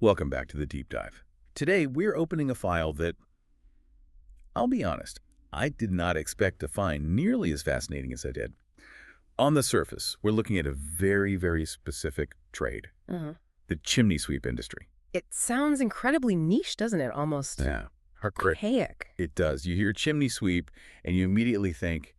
Welcome back to the Deep Dive. Today, we're opening a file that, I'll be honest, I did not expect to find nearly as fascinating as I did. On the surface, we're looking at a very, very specific trade, the chimney sweep industry. It sounds incredibly niche, doesn't it? Almost archaic. It does. You hear chimney sweep, and you immediately think,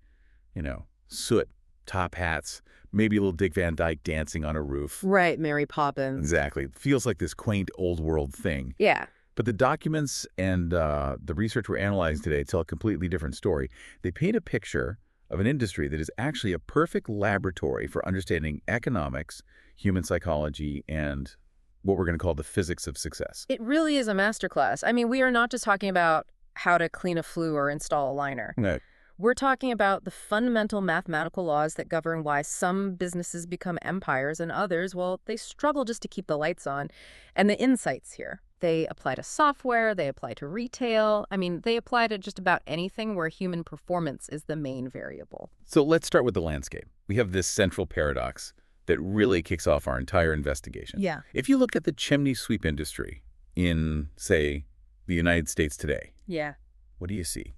soot, top hats, maybe a little Dick Van Dyke dancing on a roof. Right, Mary Poppins. Exactly. It feels like this quaint old world thing. Yeah. But the documents and the research we're analyzing today tell a completely different story. They paint a picture of an industry that is actually a perfect laboratory for understanding economics, human psychology, and what we're going to call the physics of success. It really is a masterclass. I mean, we are not just talking about how to clean a flue or install a liner. No. We're talking about the fundamental mathematical laws that govern why some businesses become empires and others, well, they struggle just to keep the lights on. And the insights here, they apply to software, they apply to retail. I mean, they apply to just about anything where human performance is the main variable. So let's start with the landscape. We have this central paradox that really kicks off our entire investigation. Yeah. If you look at the chimney sweep industry in, say, the United States today, Yeah. what do you see?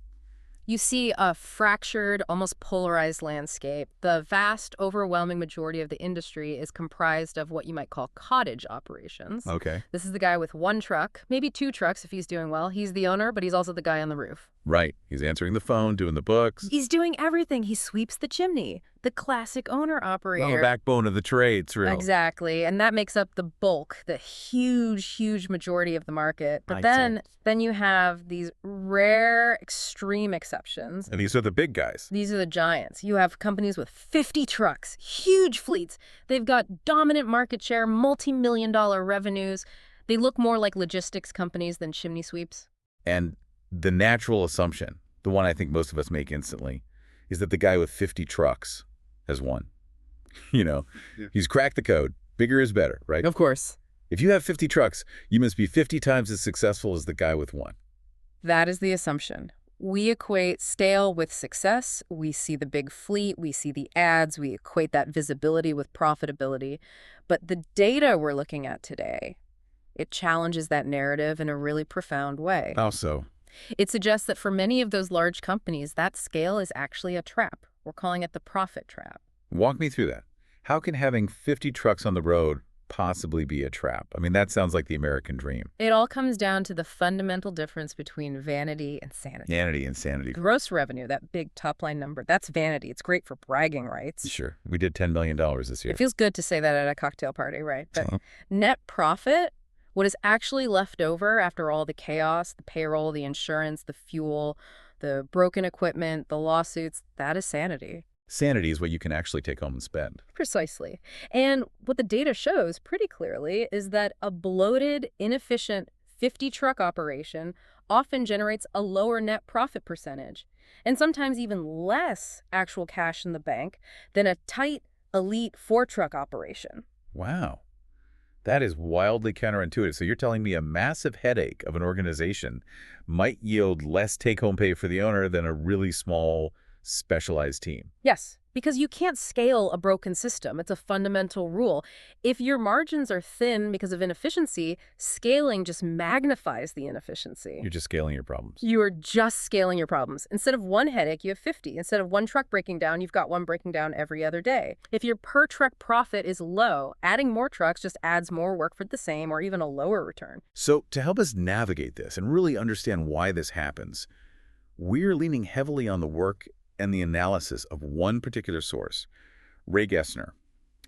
You see a fractured, almost polarized landscape. The vast, overwhelming majority of the industry is comprised of what you might call cottage operations. Okay. This is the guy with one truck, maybe two trucks if he's doing well. He's the owner, but he's also the guy on the roof. Right. He's answering the phone, doing the books. He's doing everything. He sweeps the chimney, the classic owner-operator. The backbone of the trade, it's real. Exactly. And that makes up the bulk, the huge, huge majority of the market. But then you have these rare, extreme exceptions. And these are the big guys. These are the giants. You have companies with 50 trucks, huge fleets. They've got dominant market share, multi-million-dollar revenues. They look more like logistics companies than chimney sweeps. And the natural assumption, the one I think most of us make instantly, is that the guy with 50 trucks has won. He's cracked the code. Bigger is better, right? Of course. If you have 50 trucks, you must be 50 times as successful as the guy with one. That is the assumption. We equate scale with success. We see the big fleet. We see the ads. We equate that visibility with profitability. But the data we're looking at today, it challenges that narrative in a really profound way. How so? It suggests that for many of those large companies, that scale is actually a trap. We're calling it the profit trap. Walk me through that. How can having 50 trucks on the road possibly be a trap? I mean, that sounds like the American dream. It all comes down to the fundamental difference between vanity and sanity. Vanity and sanity. Gross revenue, that big top-line number, that's vanity. It's great for bragging rights. Sure. We did $10 million this year. It feels good to say that at a cocktail party, right? But net profit, what is actually left over after all the chaos, the payroll, the insurance, the fuel, the broken equipment, the lawsuits, that is sanity. Sanity is what you can actually take home and spend. Precisely. And what the data shows pretty clearly is that a bloated, inefficient 50-truck operation often generates a lower net profit percentage, and sometimes even less actual cash in the bank than a tight, elite 4-truck operation. Wow. That is wildly counterintuitive. So you're telling me a massive headache of an organization might yield less take-home pay for the owner than a really small, specialized team? Yes, because you can't scale a broken system. It's a fundamental rule. If your margins are thin because of inefficiency, scaling just magnifies the inefficiency. You're just scaling your problems. You are just scaling your problems. Instead of one headache, you have 50. Instead of one truck breaking down, you've got one breaking down every other day. If your per truck profit is low, adding more trucks just adds more work for the same or even a lower return. So to help us navigate this and really understand why this happens, we're leaning heavily on the work and the analysis of one particular source, Ray Gessner.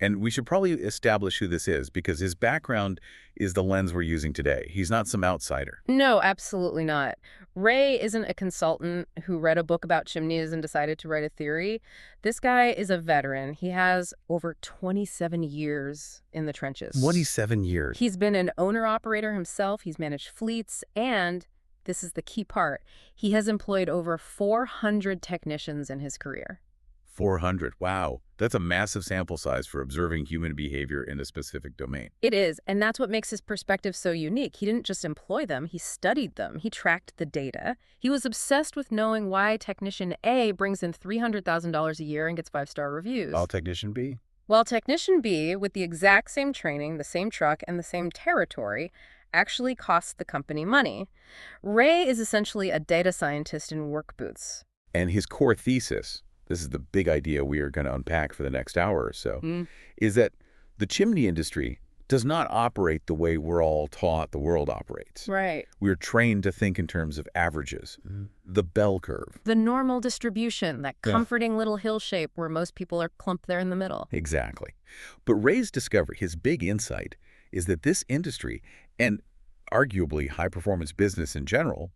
And we should probably establish who this is because his background is the lens we're using today. He's not some outsider. No, absolutely not. Ray isn't a consultant who read a book about chimneys and decided to write a theory. This guy is a veteran. He has over 27 years in the trenches. 27 years. He's been an owner-operator himself. He's managed fleets and this is the key part. He has employed over 400 technicians in his career. 400. Wow. That's a massive sample size for observing human behavior in a specific domain. It is, and that's what makes his perspective so unique. He didn't just employ them, he studied them. He tracked the data. He was obsessed with knowing why Technician A brings in $300,000 a year and gets 5-star reviews. While Technician B? While Technician B, with the exact same training, the same truck, and the same territory, actually costs the company money. Ray is essentially a data scientist in work boots. And his core thesis, this is the big idea we are going to unpack for the next hour or so, is that the chimney industry does not operate the way we're all taught the world operates. Right. We're trained to think in terms of averages, the bell curve. The normal distribution, that comforting little hill shape where most people are clumped there in the middle. Exactly. But Ray's discovery, his big insight, is that this industry, and arguably high-performance business in general,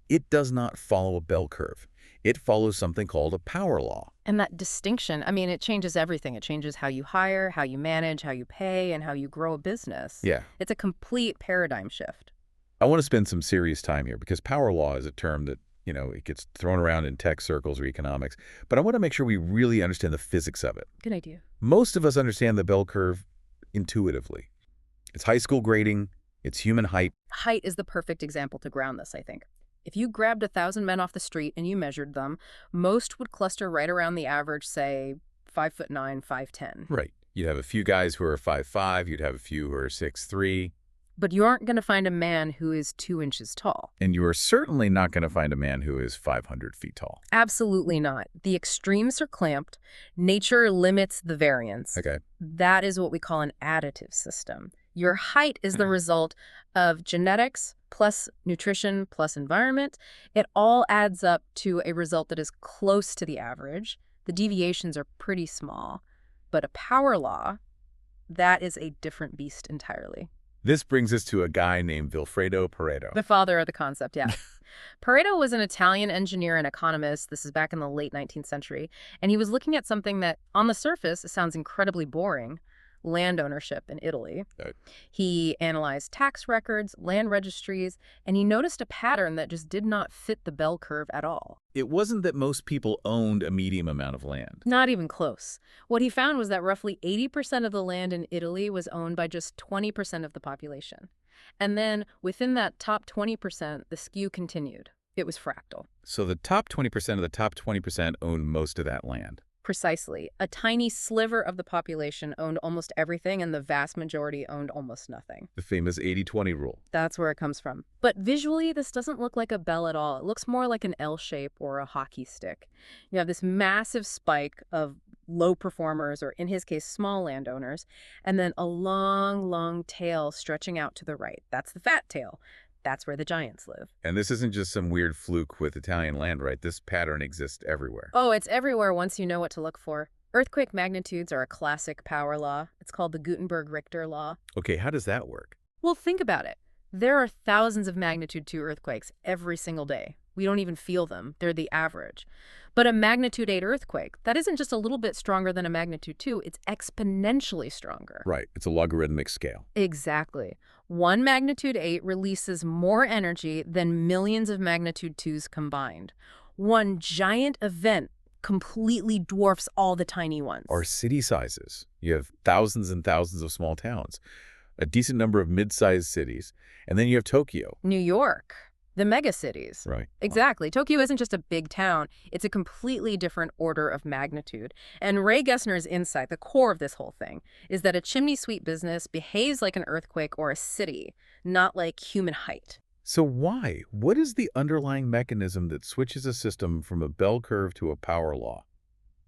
it does not follow a bell curve. It follows something called a power law. And that distinction, I mean, it changes everything. It changes how you hire, how you manage, how you pay, and how you grow a business. Yeah. It's a complete paradigm shift. I want to spend some serious time here because power law is a term that, it gets thrown around in tech circles or economics. But I want to make sure we really understand the physics of it. Good idea. Most of us understand the bell curve intuitively. It's high school grading. It's human height. Height is the perfect example to ground this, I think. If you grabbed 1,000 men off the street and you measured them, most would cluster right around the average, say, 5'9", 5'10". Right. You'd have a few guys who are 5'5". You'd have a few who are 6'3". But you aren't going to find a man who is 2 inches tall. And you are certainly not going to find a man who is 500 feet tall. Absolutely not. The extremes are clamped. Nature limits the variance. Okay. That is what we call an additive system. Your height is the result of genetics plus nutrition plus environment. It all adds up to a result that is close to the average. The deviations are pretty small. But a power law, that is a different beast entirely. This brings us to a guy named Vilfredo Pareto. The father of the concept, yeah. Pareto was an Italian engineer and economist. This is back in the late 19th century. And he was looking at something that, on the surface, sounds incredibly boring. Land ownership in Italy. Right. He analyzed tax records, land registries, and he noticed a pattern that just did not fit the bell curve at all. It wasn't that most people owned a medium amount of land. Not even close. What he found was that roughly 80% of the land in Italy was owned by just 20% of the population. And then within that top 20%, the skew continued. It was fractal. So the top 20% of the top 20% owned most of that land. Precisely. A tiny sliver of the population owned almost everything, and the vast majority owned almost nothing. The famous 80-20 rule. That's where it comes from. But visually, this doesn't look like a bell at all. It looks more like an L shape or a hockey stick. You have this massive spike of low performers, or in his case, small landowners, and then a long, long tail stretching out to the right. That's the fat tail. That's where the giants live. And this isn't just some weird fluke with Italian land, right? This pattern exists everywhere. Oh, it's everywhere once you know what to look for. Earthquake magnitudes are a classic power law. It's called the Gutenberg-Richter law. Okay, how does that work? Well, think about it. There are thousands of magnitude 2 earthquakes every single day. We don't even feel them. They're the average. But a magnitude 8 earthquake, that isn't just a little bit stronger than a magnitude 2, it's exponentially stronger. Right, it's a logarithmic scale. Exactly. One magnitude 8 releases more energy than millions of magnitude 2s combined. One giant event completely dwarfs all the tiny ones. Or city sizes. You have thousands and thousands of small towns, a decent number of mid-sized cities, and then you have Tokyo. New York. The megacities. Right. Exactly. Tokyo isn't just a big town. It's a completely different order of magnitude. And Ray Gessner's insight, the core of this whole thing, is that a chimney sweep business behaves like an earthquake or a city, not like human height. So why? What is the underlying mechanism that switches a system from a bell curve to a power law?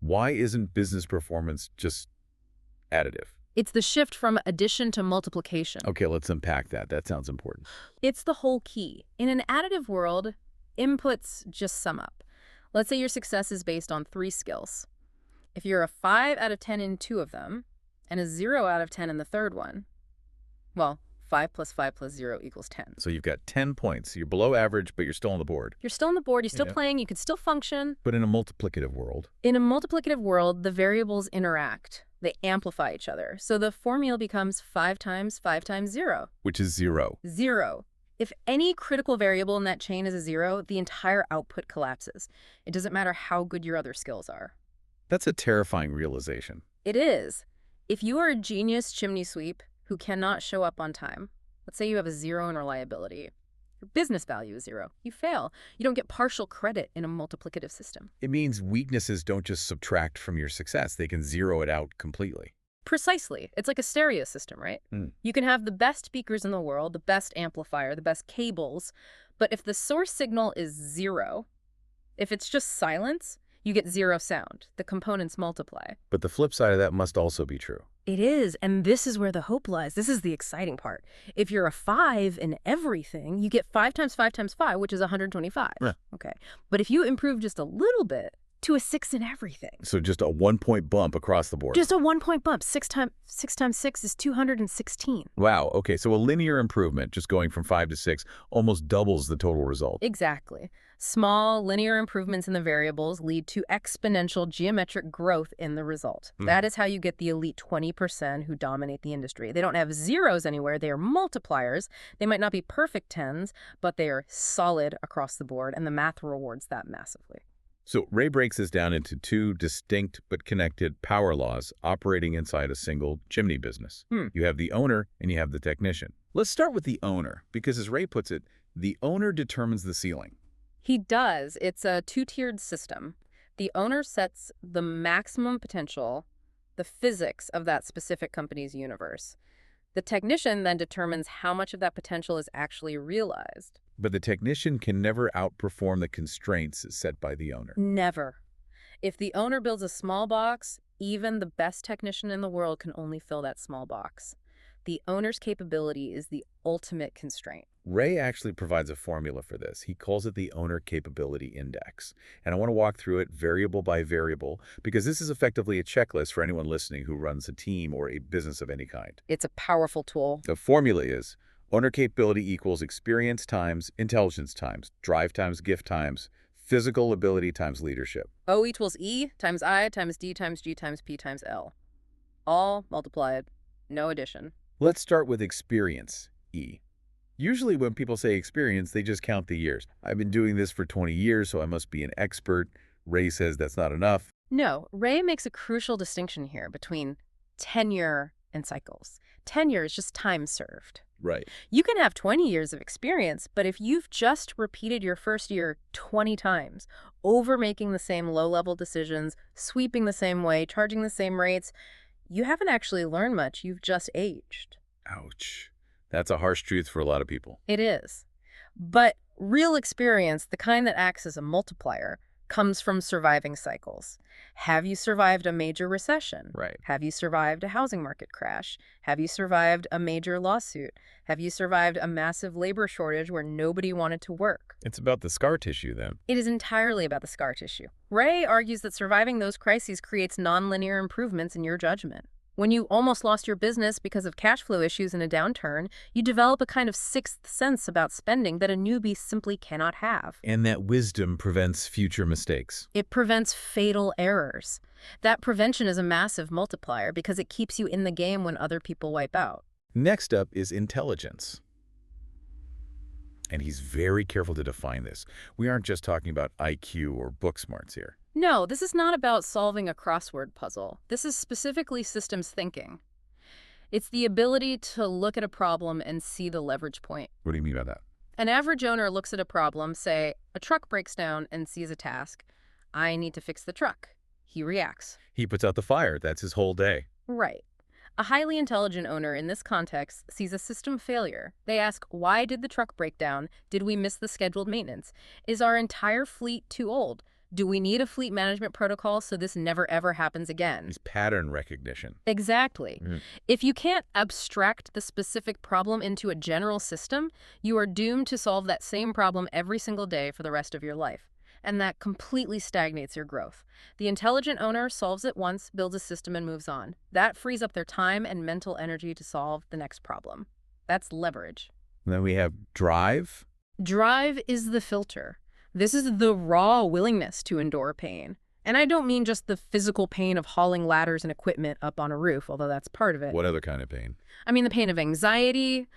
Why isn't business performance just additive? It's the shift from addition to multiplication. Okay, let's unpack that. That sounds important. It's the whole key. In an additive world, inputs just sum up. Let's say your success is based on 3 skills. If you're a 5 out of 10 in 2 of them, and a 0 out of 10 in the third one, well, 5 plus 5 plus 0 equals 10. So you've got 10 points. You're below average, but you're still on the board. You're still on the board, you're still playing, you can still function. But in a multiplicative world. In a multiplicative world, the variables interact. They amplify each other. So the formula becomes 5 times 5 times 0. Which is 0. 0. If any critical variable in that chain is a 0, the entire output collapses. It doesn't matter how good your other skills are. That's a terrifying realization. It is. If you are a genius chimney sweep who cannot show up on time, let's say you have a 0 in reliability, your business value is 0. You fail. You don't get partial credit in a multiplicative system. It means weaknesses don't just subtract from your success. They can zero it out completely. Precisely. It's like a stereo system, right? Mm. You can have the best speakers in the world, the best amplifier, the best cables, but if the source signal is zero, if it's just silence, you get zero sound. The components multiply. But the flip side of that must also be true. It is, and this is where the hope lies. This is the exciting part. If you're a 5 in everything, you get 5 times 5 times 5, which is 125. Yeah. Okay. But if you improve just a little bit to a 6 in everything, So just a 1-point bump across the board. just a 1-point bump, 6 times 6 is 216. Wow, okay, so a linear improvement, just going from 5 to 6, almost doubles the total result. Exactly. Small linear improvements in the variables lead to exponential geometric growth in the result. That is how you get the elite 20% who dominate the industry. They don't have zeros anywhere. They are multipliers. They might not be perfect tens, but they are solid across the board, and the math rewards that massively. So Ray breaks this down into 2 distinct but connected power laws operating inside a single chimney business. You have the owner and you have the technician. Let's start with the owner, because as Ray puts it, the owner determines the ceiling. He does. It's a 2-tiered system. The owner sets the maximum potential, the physics of that specific company's universe. The technician then determines how much of that potential is actually realized. But the technician can never outperform the constraints set by the owner. Never. If the owner builds a small box, even the best technician in the world can only fill that small box. The owner's capability is the ultimate constraint. Ray actually provides a formula for this. He calls it the Owner Capability Index. And I want to walk through it variable by variable, because this is effectively a checklist for anyone listening who runs a team or a business of any kind. It's a powerful tool. The formula is owner capability equals experience times intelligence times drive times gift times physical ability times leadership. O equals E times I times D times G times P times L. All multiplied, no addition. Let's start with experience, E. Usually when people say experience, they just count the years. I've been doing this for 20 years, so I must be an expert. Ray says that's not enough. No, Ray makes a crucial distinction here between tenure and cycles. Tenure is just time served. Right. You can have 20 years of experience, but if you've just repeated your first year 20 times, over making the same low-level decisions, sweeping the same way, charging the same rates, you haven't actually learned much. You've just aged. Ouch. That's a harsh truth for a lot of people. It is. But real experience, the kind that acts as a multiplier, comes from surviving cycles. Have you survived a major recession? Right. Have you survived a housing market crash? Have you survived a major lawsuit? Have you survived a massive labor shortage where nobody wanted to work? It's about the scar tissue then. It is entirely about the scar tissue. Ray argues that surviving those crises creates nonlinear improvements in your judgment. When you almost lost your business because of cash flow issues in a downturn, you develop a kind of sixth sense about spending that a newbie simply cannot have. And that wisdom prevents future mistakes. It prevents fatal errors. That prevention is a massive multiplier because it keeps you in the game when other people wipe out. Next up is intelligence. And he's very careful to define this. We aren't just talking about IQ or book smarts here. No, this is not about solving a crossword puzzle. This is specifically systems thinking. It's the ability to look at a problem and see the leverage point. What do you mean by that? An average owner looks at a problem, say, a truck breaks down, and sees a task. I need to fix the truck. He reacts. He puts out the fire. That's his whole day. Right. A highly intelligent owner in this context sees a system failure. They ask, why did the truck break down? Did we miss the scheduled maintenance? Is our entire fleet too old? Do we need a fleet management protocol so this never ever happens again? It's pattern recognition. Exactly. If you can't abstract the specific problem into a general system, you are doomed to solve that same problem every single day for the rest of your life. And that completely stagnates your growth. The intelligent owner solves it once, builds a system, and moves on. That frees up their time and mental energy to solve the next problem. That's leverage. And then we have drive. Drive is the filter. This is the raw willingness to endure pain. And I don't mean just the physical pain of hauling ladders and equipment up on a roof, although that's part of it. What other kind of pain? I mean the pain of anxiety,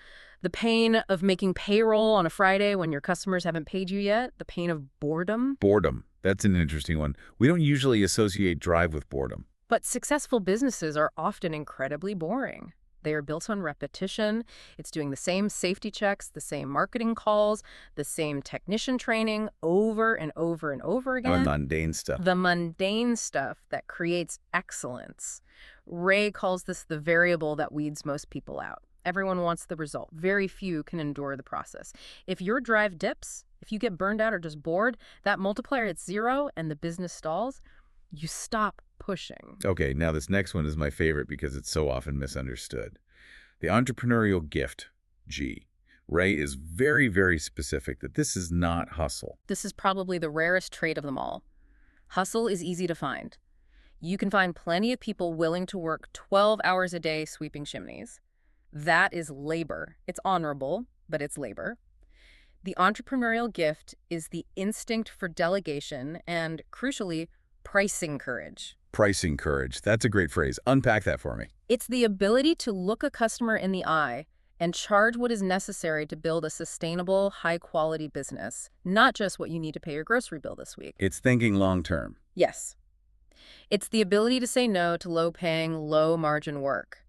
the pain of making payroll on a Friday when your customers haven't paid you yet, the pain of boredom. Boredom. That's an interesting one. We don't usually associate drive with boredom. But successful businesses are often incredibly boring. They are built on repetition. It's doing the same safety checks, the same marketing calls, the same technician training over and over and over The again. mundane stuff. The mundane stuff that creates excellence. Ray calls this the variable that weeds most people out. Everyone wants the result. Very few can endure the process. If your drive dips, if you get burned out or just bored, that multiplier hits 0 and the business stalls, you stop pushing. Okay, now this next one is my favorite because it's so often misunderstood. The entrepreneurial gift, G. Ray is very, very specific that this is not hustle. This is probably the rarest trait of them all. Hustle is easy to find. You can find plenty of people willing to work 12 hours a day sweeping chimneys. That is labor. It's honorable, but it's labor. The entrepreneurial gift is the instinct for delegation and, crucially, pricing courage. Pricing courage. That's a great phrase. Unpack that for me. It's the ability to look a customer in the eye and charge what is necessary to build a sustainable, high-quality business, not just what you need to pay your grocery bill this week. It's thinking long-term. Yes. It's the ability to say no to low-paying, low-margin work.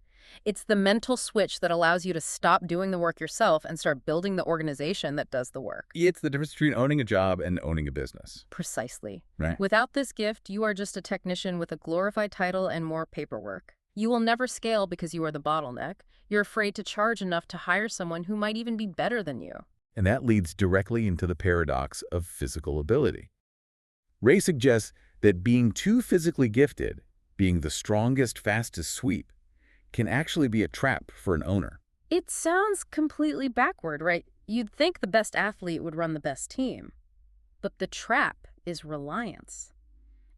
It's the mental switch that allows you to stop doing the work yourself and start building the organization that does the work. It's the difference between owning a job and owning a business. Precisely. Right. Without this gift, you are just a technician with a glorified title and more paperwork. You will never scale because you are the bottleneck. You're afraid to charge enough to hire someone who might even be better than you. And that leads directly into the paradox of physical ability. Ray suggests that being too physically gifted, being the strongest, fastest sweep, can actually be a trap for an owner. It sounds completely backward, right? You'd think the best athlete would run the best team. But the trap is reliance.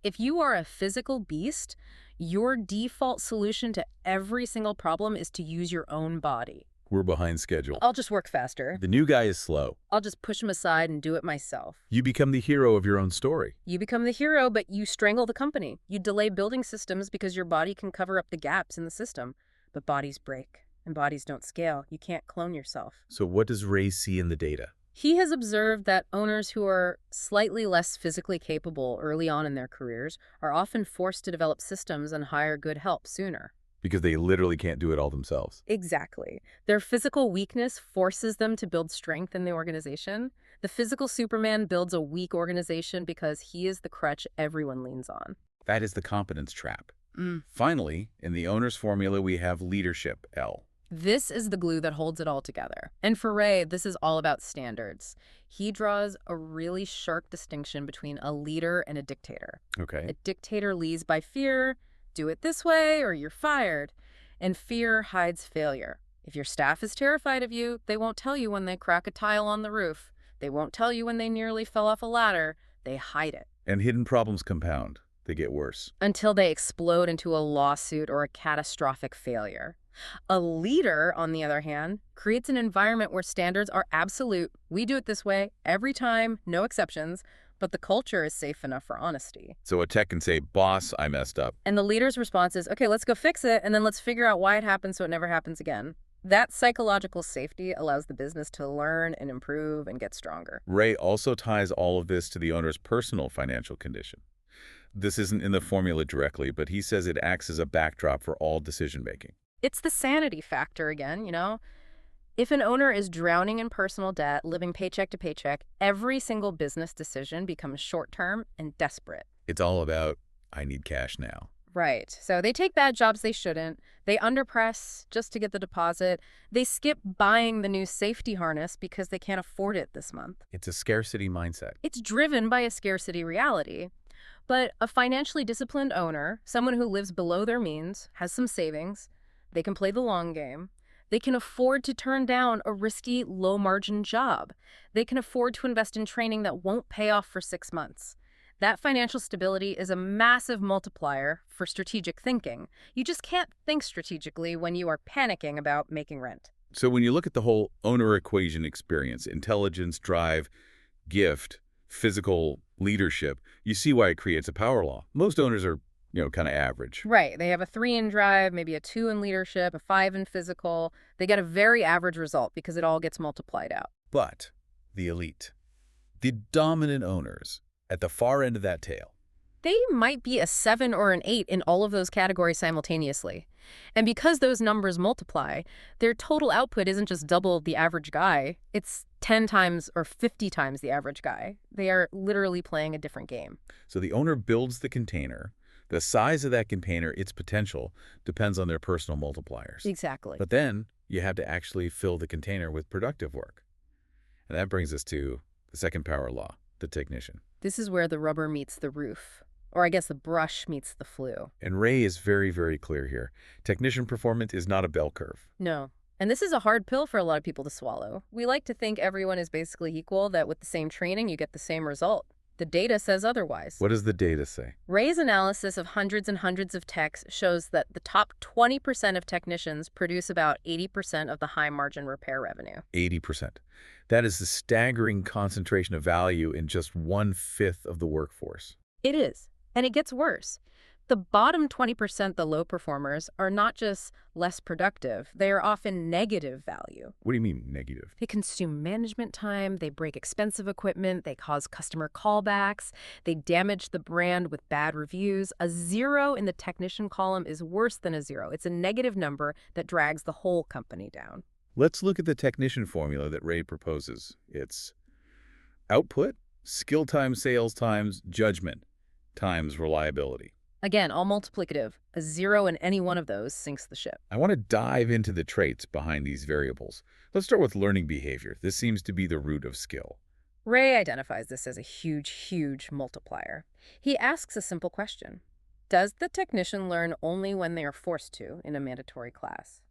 If you are a physical beast, your default solution to every single problem is to use your own body. We're behind schedule. I'll just work faster. The new guy is slow. I'll just push him aside and do it myself. You become the hero of your own story. You become the hero, but you strangle the company. You delay building systems because your body can cover up the gaps in the system. But bodies break, and bodies don't scale. You can't clone yourself. So what does Ray see in the data? He has observed that owners who are slightly less physically capable early on in their careers are often forced to develop systems and hire good help sooner. Because they literally can't do it all themselves. Exactly. Their physical weakness forces them to build strength in the organization. The physical Superman builds a weak organization because he is the crutch everyone leans on. That is the competence trap. Finally, in the owner's formula, we have leadership, L. This is the glue that holds it all together. And for Ray, this is all about standards. He draws a really sharp distinction between a leader and a dictator. Okay. A dictator leads by fear, do it this way or you're fired. And fear hides failure. If your staff is terrified of you, they won't tell you when they crack a tile on the roof. They won't tell you when they nearly fell off a ladder. They hide it. And hidden problems compound. They get worse. Until they explode into a lawsuit or a catastrophic failure. A leader, on the other hand, creates an environment where standards are absolute. We do it this way every time, no exceptions, but the culture is safe enough for honesty. So a tech can say, boss, I messed up. And the leader's response is, okay, let's go fix it, and then let's figure out why it happened so it never happens again. That psychological safety allows the business to learn and improve and get stronger. Ray also ties all of this to the owner's personal financial condition. This isn't in the formula directly, but he says it acts as a backdrop for all decision-making. It's the sanity factor again, you know? If an owner is drowning in personal debt, living paycheck to paycheck, every single business decision becomes short-term and desperate. It's all about, I need cash now. Right. So they take bad jobs they shouldn't. They underpress just to get the deposit. They skip buying the new safety harness because they can't afford it this month. It's a scarcity mindset. It's driven by a scarcity reality. But a financially disciplined owner, someone who lives below their means, has some savings, they can play the long game. They can afford to turn down a risky, low-margin job. They can afford to invest in training that won't pay off for 6 months. That financial stability is a massive multiplier for strategic thinking. You just can't think strategically when you are panicking about making rent. So when you look at the whole owner equation experience, intelligence, drive, gift, physical leadership, you see why it creates a power law. Most owners are, kind of average. Right. They have a 3 in drive, maybe a 2 in leadership, a 5 in physical. They get a very average result because it all gets multiplied out. But the elite, the dominant owners, at the far end of that tail, They might be a 7 or an 8 in all of those categories simultaneously. And because those numbers multiply, their total output isn't just double the average guy, it's 10 times or 50 times the average guy. They are literally playing a different game. So the owner builds the container. The size of that container, its potential, depends on their personal multipliers. Exactly. But then you have to actually fill the container with productive work. And that brings us to the second power law, the technician. This is where the rubber meets the roof. Or I guess the brush meets the flue. And Ray is very, very clear here. Technician performance is not a bell curve. No. And this is a hard pill for a lot of people to swallow. We like to think everyone is basically equal, that with the same training you get the same result. The data says otherwise. What does the data say? Ray's analysis of hundreds and hundreds of techs shows that the top 20% of technicians produce about 80% of the high-margin repair revenue. 80%. That is a staggering concentration of value in just 1/5 of the workforce. It is. And it gets worse. The bottom 20%, the low performers, are not just less productive. They are often negative value. What do you mean negative? They consume management time, they break expensive equipment, they cause customer callbacks, they damage the brand with bad reviews. A 0 in the technician column is worse than a 0. It's a negative number that drags the whole company down. Let's look at the technician formula that Ray proposes. It's output, skill times sales times judgment times reliability. Again, all multiplicative. A 0 in any one of those sinks the ship. I want to dive into the traits behind these variables. Let's start with learning behavior. This seems to be the root of skill. Ray identifies this as a huge, huge multiplier. He asks a simple question. Does the technician learn only when they are forced to in a mandatory class?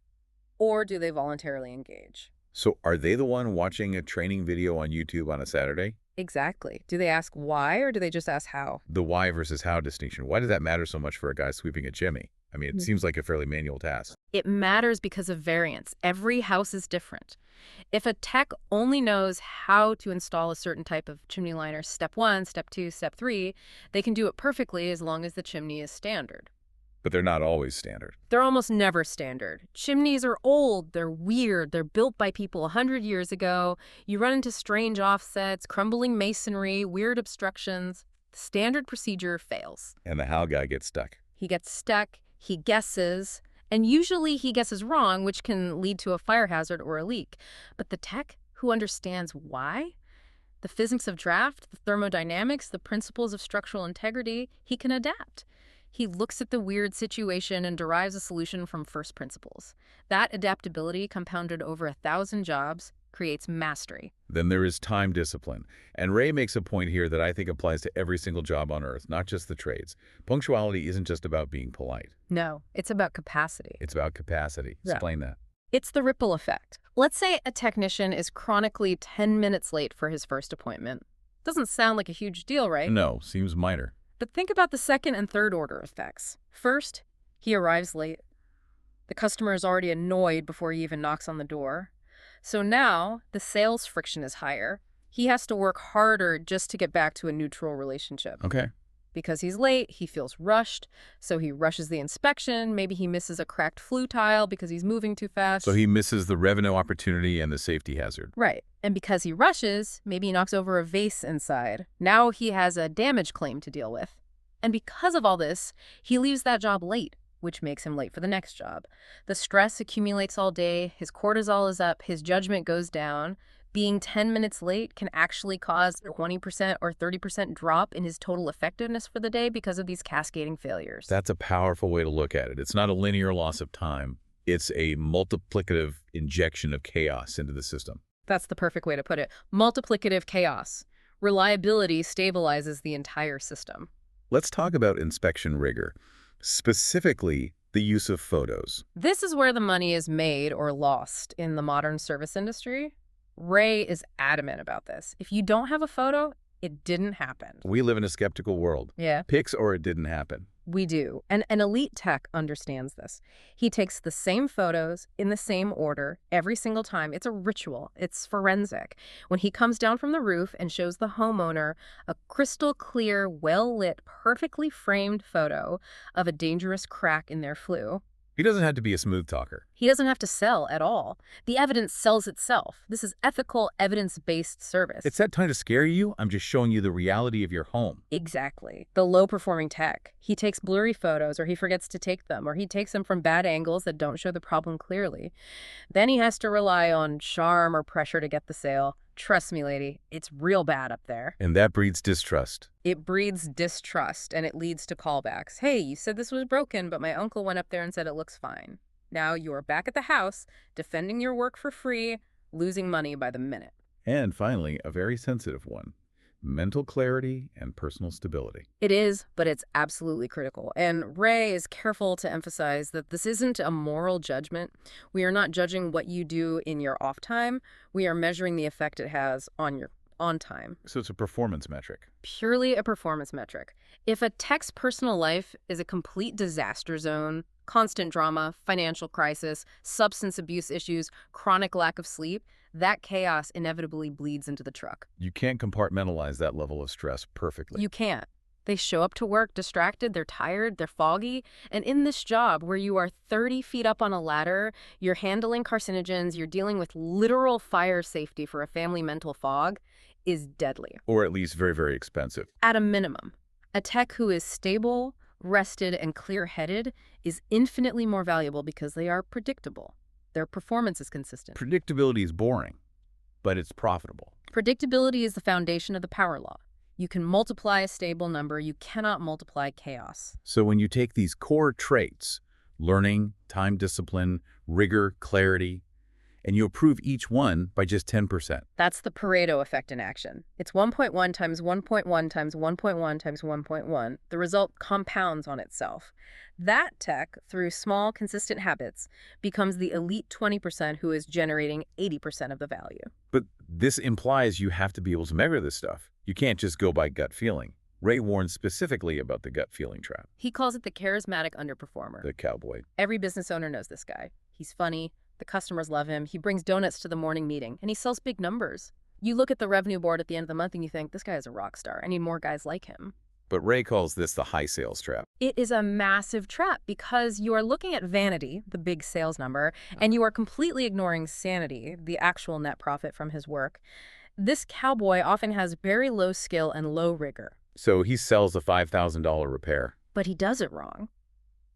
Or do they voluntarily engage? So are they the one watching a training video on YouTube on a Saturday? Exactly. Do they ask why, or do they just ask how? The why versus how distinction. Why does that matter so much for a guy sweeping a chimney? I mean, it seems like a fairly manual task. It matters because of variance. Every house is different. If a tech only knows how to install a certain type of chimney liner, step 1, step 2, step 3, they can do it perfectly as long as the chimney is standard. But they're not always standard. They're almost never standard. Chimneys are old, they're weird, they're built by people 100 years ago. You run into strange offsets, crumbling masonry, weird obstructions. The standard procedure fails. And the how guy gets stuck. He gets stuck, he guesses, and usually he guesses wrong, which can lead to a fire hazard or a leak. But the tech who understands why, the physics of draft, the thermodynamics, the principles of structural integrity, he can adapt. He looks at the weird situation and derives a solution from first principles. That adaptability, compounded over 1,000 jobs, creates mastery. Then there is time discipline. And Ray makes a point here that I think applies to every single job on Earth, not just the trades. Punctuality isn't just about being polite. No, it's about capacity. It's about capacity. Explain that. It's the ripple effect. Let's say a technician is chronically 10 minutes late for his first appointment. Doesn't sound like a huge deal, right? No, seems minor. But think about the second and third order effects. First, he arrives late. The customer is already annoyed before he even knocks on the door. So now the sales friction is higher. He has to work harder just to get back to a neutral relationship. Okay. Because he's late, he feels rushed, so he rushes the inspection. Maybe he misses a cracked flue tile because he's moving too fast. So he misses the revenue opportunity and the safety hazard. Right. And because he rushes, maybe he knocks over a vase inside. Now he has a damage claim to deal with. And because of all this, he leaves that job late, which makes him late for the next job. The stress accumulates all day, his cortisol is up, his judgment goes down. Being 10 minutes late can actually cause a 20% or 30% drop in his total effectiveness for the day because of these cascading failures. That's a powerful way to look at it. It's not a linear loss of time. It's a multiplicative injection of chaos into the system. That's the perfect way to put it. Multiplicative chaos. Reliability stabilizes the entire system. Let's talk about inspection rigor, specifically the use of photos. This is where the money is made or lost in the modern service industry. Ray is adamant about this. If you don't have a photo, it didn't happen. We live in a skeptical world. Yeah. Pics or it didn't happen. We do. And an elite tech understands this. He takes the same photos in the same order every single time. It's a ritual. It's forensic. When he comes down from the roof and shows the homeowner a crystal clear, well-lit, perfectly framed photo of a dangerous crack in their flue, He doesn't have to be a smooth talker. He doesn't have to sell at all. The evidence sells itself. This is ethical, evidence-based service. It's that time to scare you. I'm just showing you the reality of your home. Exactly. The low-performing tech. He takes blurry photos, or he forgets to take them, or he takes them from bad angles that don't show the problem clearly. Then he has to rely on charm or pressure to get the sale. Trust me, lady, it's real bad up there. And that breeds distrust. It breeds distrust, and it leads to callbacks. Hey, you said this was broken, but my uncle went up there and said it looks fine. Now you are back at the house, defending your work for free, losing money by the minute. And finally, a very sensitive one. Mental clarity and personal stability. It is, but it's absolutely critical. And Ray is careful to emphasize that this isn't a moral judgment. We are not judging what you do in your off time. We are measuring the effect it has on your on time. So it's a performance metric. Purely a performance metric. If a tech's personal life is a complete disaster zone, constant drama, financial crisis, substance abuse issues, chronic lack of sleep, that chaos inevitably bleeds into the truck. You can't compartmentalize that level of stress perfectly. You can't. They show up to work distracted, they're tired, they're foggy, and in this job where you are 30 feet up on a ladder, you're handling carcinogens, you're dealing with literal fire safety for a family mental fog, is deadly. Or at least very, very expensive. At a minimum, a tech who is stable, rested, and clear-headed is infinitely more valuable because they are predictable. Their performance is consistent. Predictability is boring, but it's profitable. Predictability is the foundation of the power law. You can multiply a stable number, you cannot multiply chaos. So when you take these core traits, learning, time discipline, rigor, clarity, and you improve each one by just 10%. That's the Pareto effect in action. It's 1.1 times 1.1 times 1.1 times 1.1. The result compounds on itself. That tech, through small, consistent habits, becomes the elite 20% who is generating 80% of the value. But this implies you have to be able to measure this stuff. You can't just go by gut feeling. Ray warns specifically about the gut feeling trap. He calls it the charismatic underperformer. The cowboy. Every business owner knows this guy. He's funny. The customers love him. He brings donuts to the morning meeting, and he sells big numbers. You look at the revenue board at the end of the month and you think, this guy is a rock star. I need more guys like him. But Ray calls this the high sales trap. It is a massive trap because you are looking at vanity, the big sales number, and you are completely ignoring sanity, the actual net profit from his work. This cowboy often has very low skill and low rigor. So he sells a $5,000 repair. But he does it wrong.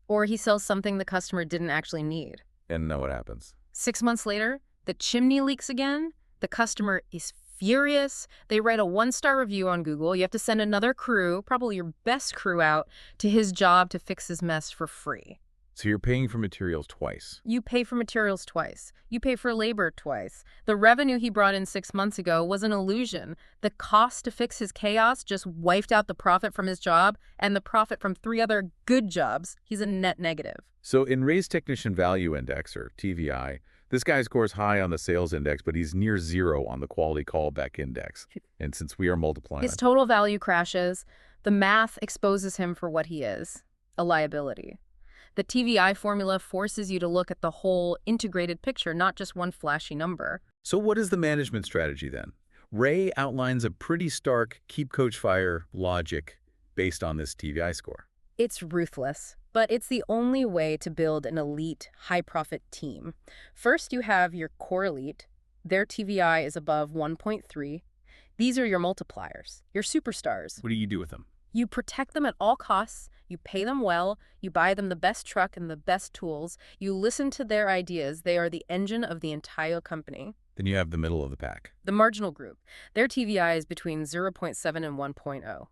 Or he sells something the customer didn't actually need. And know what happens? 6 months later, the chimney leaks again. The customer is furious. They write a 1-star review on Google. You have to send another crew, probably your best crew, out to his job to fix his mess for free. So you're paying for materials twice. You pay for materials twice. You pay for labor twice. The revenue he brought in 6 months ago was an illusion. The cost to fix his chaos just wiped out the profit from his job and the profit from 3 other good jobs. He's a net negative. So in Ray's Technician Value Index, or TVI, this guy scores high on the sales index, but he's near 0 on the quality callback index. And since we are multiplying... His total value crashes. The math exposes him for what he is, a liability. The TVI formula forces you to look at the whole integrated picture, not just one flashy number. So what is the management strategy then? Ray outlines a pretty stark keep coach fire logic based on this TVI score. It's ruthless, but it's the only way to build an elite, high-profit team. First, you have your core elite. Their TVI is above 1.3. These are your multipliers, your superstars. What do you do with them? You protect them at all costs. You pay them well. You buy them the best truck and the best tools. You listen to their ideas. They are the engine of the entire company. Then you have the middle of the pack. The marginal group. Their TVI is between 0.7 and 1.0.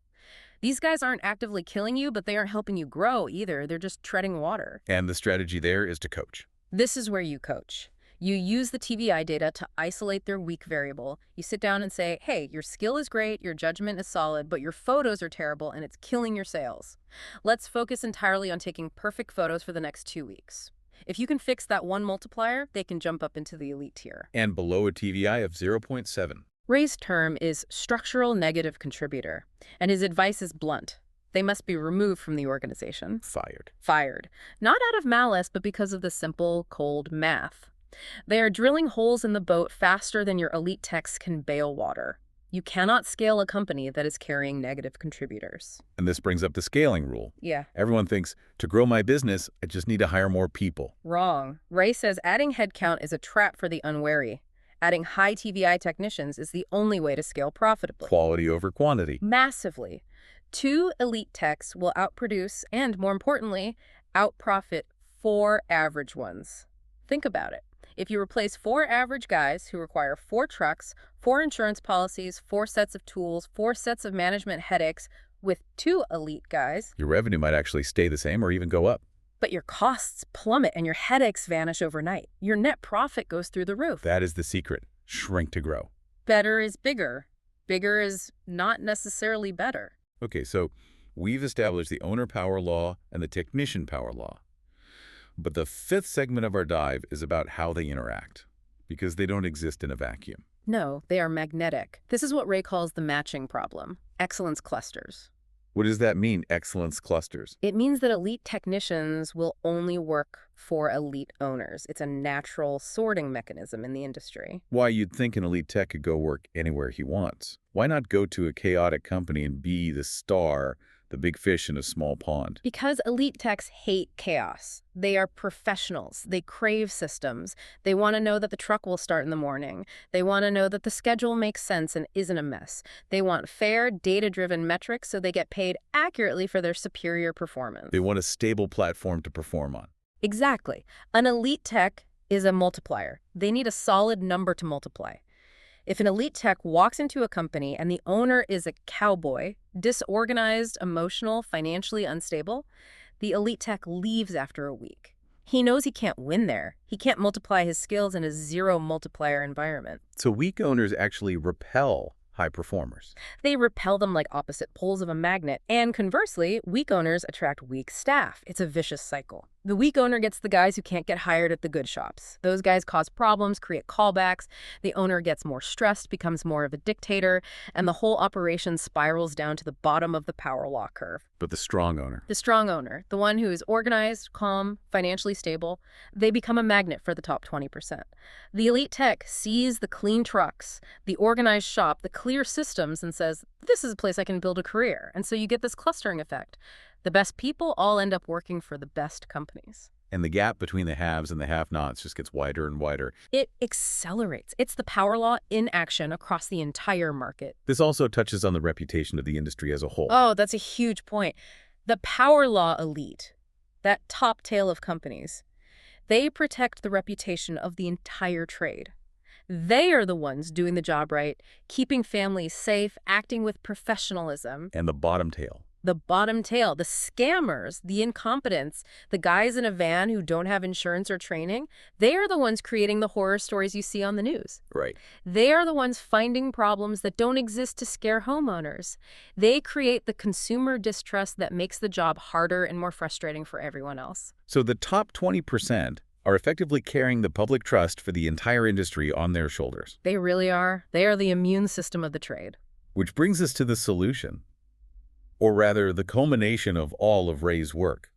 These guys aren't actively killing you, but they aren't helping you grow either. They're just treading water. And the strategy there is to coach. This is where you coach. You use the TVI data to isolate their weak variable. You sit down and say, hey, your skill is great, your judgment is solid, but your photos are terrible and it's killing your sales. Let's focus entirely on taking perfect photos for the next 2 weeks. If you can fix that one multiplier, they can jump up into the elite tier. And below a TVI of 0.7. Ray's term is structural negative contributor, and his advice is blunt. They must be removed from the organization. Fired. Fired. Not out of malice, but because of the simple, cold math. They are drilling holes in the boat faster than your elite techs can bail water. You cannot scale a company that is carrying negative contributors. And this brings up the scaling rule. Yeah. Everyone thinks, to grow my business, I just need to hire more people. Wrong. Ray says adding headcount is a trap for the unwary. Adding high TVI technicians is the only way to scale profitably. Quality over quantity. Massively. 2 elite techs will outproduce and, more importantly, outprofit 4 average ones. Think about it. If you replace 4 average guys who require 4 trucks, 4 insurance policies, 4 sets of tools, 4 sets of management headaches with 2 elite guys, Your revenue might actually stay the same or even go up. but your costs plummet and your headaches vanish overnight. Your net profit goes through the roof. That is the secret. Shrink to grow. Better is bigger. Bigger is not necessarily better. Okay, so we've established the owner power law and the technician power law. But the 5th segment of our dive is about how they interact, because they don't exist in a vacuum. No, they are magnetic. This is what Ray calls the matching problem. Excellence clusters. What does that mean, excellence clusters? It means that elite technicians will only work for elite owners. It's a natural sorting mechanism in the industry. Why, you'd think an elite tech could go work anywhere he wants. Why not go to a chaotic company and be the star, the big fish in a small pond? Because elite techs hate chaos. They are professionals. They crave systems. They want to know that the truck will start in the morning. They want to know that the schedule makes sense and isn't a mess. They want fair, data-driven metrics so they get paid accurately for their superior performance. They want a stable platform to perform on. Exactly. An elite tech is a multiplier. They need a solid number to multiply. If an elite tech walks into a company and the owner is a cowboy, disorganized, emotional, financially unstable, the elite tech leaves after a week. He knows he can't win there. He can't multiply his skills in a zero multiplier environment. So weak owners actually repel high performers. They repel them like opposite poles of a magnet, and conversely, weak owners attract weak staff. It's a vicious cycle. The weak owner gets the guys who can't get hired at the good shops. Those guys cause problems, create callbacks. The owner gets more stressed, becomes more of a dictator, and the whole operation spirals down to the bottom of the power law curve. But the strong owner. The strong owner, the one who is organized, calm, financially stable, they become a magnet for the top 20%. The elite tech sees the clean trucks, the organized shop, the clear systems, and says, this is a place I can build a career. And so you get this clustering effect. The best people all end up working for the best companies. And the gap between the haves and the have-nots just gets wider and wider. It accelerates. It's the power law in action across the entire market. This also touches on the reputation of the industry as a whole. Oh, that's a huge point. The power law elite, that top tail of companies, they protect the reputation of the entire trade. They are the ones doing the job right, keeping families safe, acting with professionalism. And the bottom tail. The bottom tail, the scammers, the incompetents, the guys in a van who don't have insurance or training, they are the ones creating the horror stories you see on the news. Right. They are the ones finding problems that don't exist to scare homeowners. They create the consumer distrust that makes the job harder and more frustrating for everyone else. So the top 20% are effectively carrying the public trust for the entire industry on their shoulders. They really are. They are the immune system of the trade. Which brings us to the solution. Or rather, the culmination of all of Ray's work.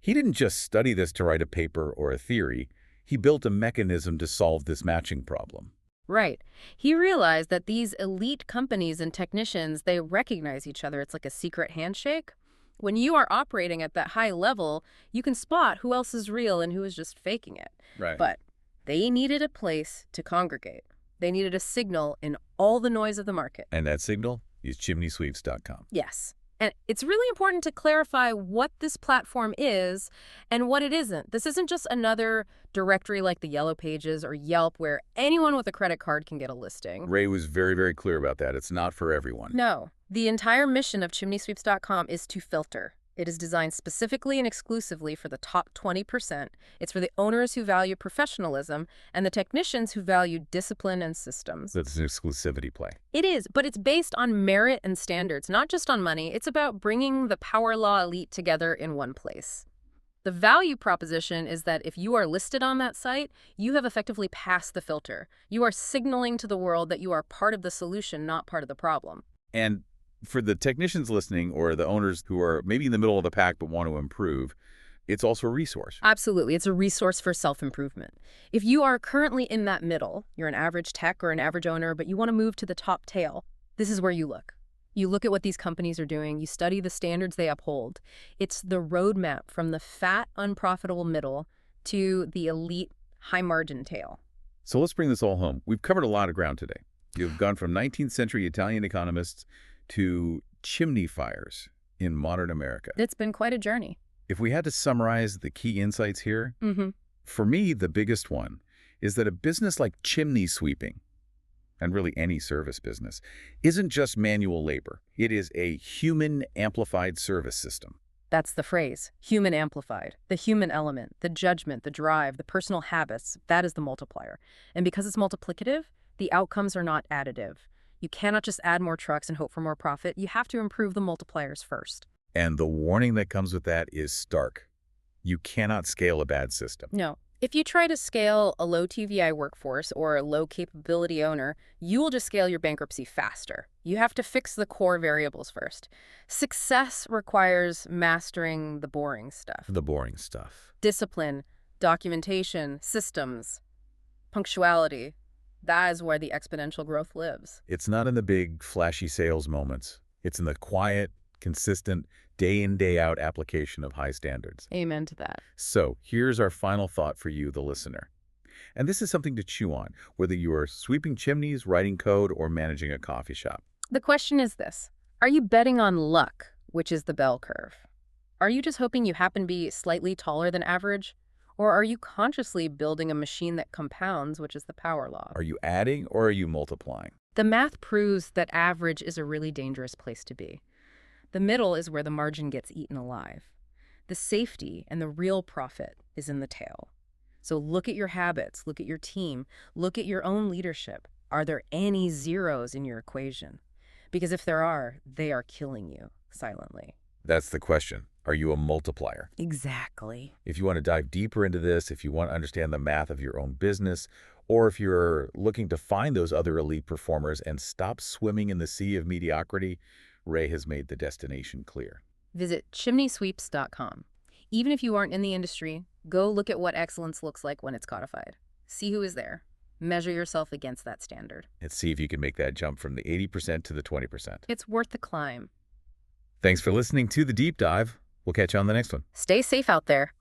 He didn't just study this to write a paper or a theory. He built a mechanism to solve this matching problem. Right. He realized that these elite companies and technicians, they recognize each other. It's like a secret handshake. When you are operating at that high level, you can spot who else is real and who is just faking it. Right. But they needed a place to congregate. They needed a signal in all the noise of the market. And that signal is chimneysweeps.com. Yes. And it's really important to clarify what this platform is and what it isn't. This isn't just another directory like the Yellow Pages or Yelp where anyone with a credit card can get a listing. Ray was very, very clear about that. It's not for everyone. No. The entire mission of chimneysweeps.com is to filter. It is designed specifically and exclusively for the top 20%. It's for the owners who value professionalism and the technicians who value discipline and systems. That's an exclusivity play. It is, but it's based on merit and standards, not just on money. It's about bringing the power law elite together in one place. The value proposition is that if you are listed on that site, you have effectively passed the filter. You are signaling to the world that you are part of the solution, not part of the problem. And for the technicians listening or the owners who are maybe in the middle of the pack but want to improve, it's also a resource. Absolutely. It's a resource for self-improvement. If you are currently in that middle, you're an average tech or an average owner, but you want to move to the top tail, This is where you look. You look at what these companies are doing. You study the standards they uphold. It's the roadmap from the fat, unprofitable middle to the elite, high-margin tail. So let's bring this all home. We've covered a lot of ground today. You've gone from 19th century Italian economists to chimney fires in modern America. It's been quite a journey. If we had to summarize the key insights here, for me, the biggest one is that a business like chimney sweeping, and really any service business, isn't just manual labor. It is a human-amplified service system. That's the phrase, human amplified. The human element, the judgment, the drive, the personal habits, that is the multiplier. And because it's multiplicative, the outcomes are not additive. You cannot just add more trucks and hope for more profit. You have to improve the multipliers first. And the warning that comes with that is stark. You cannot scale a bad system. No. If you try to scale a low TVI workforce or a low capability owner, you will just scale your bankruptcy faster. You have to fix the core variables first. Success requires mastering the boring stuff. The boring stuff. Discipline, documentation, systems, punctuality. That is where the exponential growth lives. It's not in the big, flashy sales moments. It's in the quiet, consistent, day-in, day-out application of high standards. Amen to that. So here's our final thought for you, the listener. And this is something to chew on, whether you are sweeping chimneys, writing code, or managing a coffee shop. The question is this. Are you betting on luck, which is the bell curve? Are you just hoping you happen to be slightly taller than average? Or are you consciously building a machine that compounds, which is the power law? Are you adding or are you multiplying? The math proves that average is a really dangerous place to be. The middle is where the margin gets eaten alive. The safety and the real profit is in the tail. So look at your habits, look at your team, look at your own leadership. Are there any zeros in your equation? Because if there are, they are killing you silently. That's the question. Are you a multiplier? Exactly. If you want to dive deeper into this, if you want to understand the math of your own business, or if you're looking to find those other elite performers and stop swimming in the sea of mediocrity, Ray has made the destination clear. Visit chimneysweeps.com. Even if you aren't in the industry, go look at what excellence looks like when it's codified. See who is there. Measure yourself against that standard. And see if you can make that jump from the 80% to the 20%. It's worth the climb. Thanks for listening to The Deep Dive. We'll catch you on the next one. Stay safe out there.